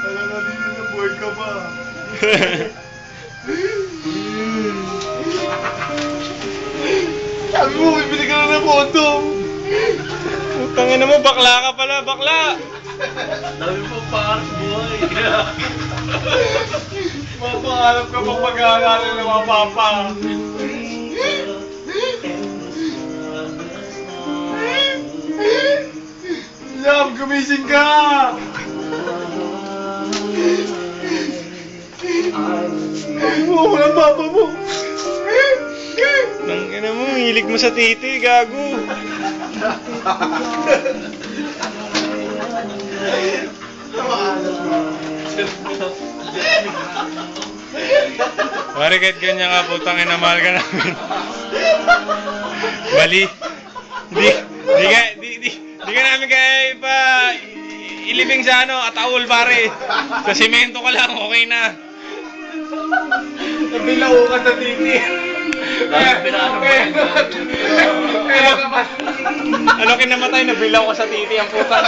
Alam na din na bored ka pa. Sabi mo, bibili ka na ng photo. Putangin mo, bakla ka pala, bakla! Sabi mo, pangarap buhay. Mapangarap ka pa pag-aaral ng mga papa. Love, gumising ka! Sabi mo, ako ng papa mo. Tangina mo, hilig mo sa titi, gago. Pare, kahit ganyan ka, putang ina, mahal ka namin. Bali. Di ka namin kaya ilibing sa ataul, pare. Sa simento ka lang, okay na. Nabilaw ka sa titi. Ano kinamatay, nabilaw ka sa titi ang puta.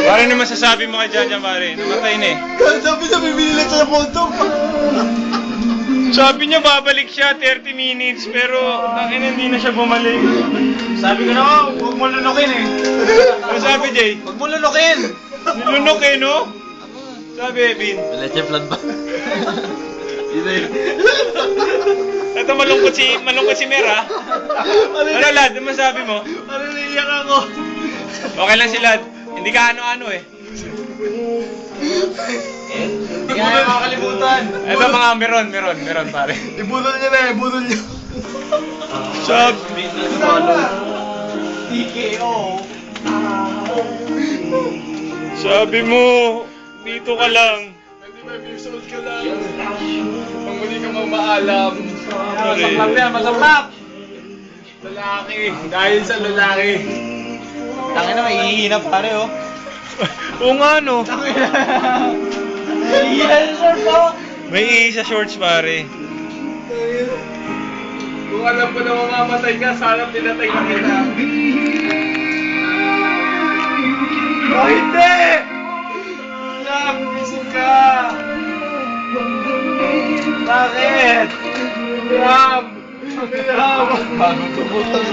Pare, ano masasabi mo kay Janjan, pare? Namatay na eh. Sabi na bibili lang siya ng photo. Sabi niya babalik siya 30 minutes pero tangina hindi na siya bumalik. Sabi ko na nga, huwag mo lunukin eh. Ano sabi, Jay? Huwag mo lunukin! Nilunok eh, no? Sabi, Evin. Leche plan ba? Ito malungkot si Mera. Ano, Lad? Ano masabi mo? Ano, naiyak ako. Okay lang si Lad. Hindi ka ano-ano eh. Hindi ka na makakalimutan. Ito mga meron, pare. Ibunol niya na, ibunol niya. Sabi. TKO. Sabi mo, dito ka lang. 25 years old ka lang. Pag muli ka mamaalam. Okay. Masaklap yan, masaklap! Lalaki, dahil sa lalaki. Tangin na, maihihina pare oh. Oo nga, no? Mahihina yung short mo! May isa shorts, pare. Kung alam ko na mamamatay ka, sana pinatay na kita. Oh, hindi! Love, gising ka! Bakit? Love! Love! Bago tumutang.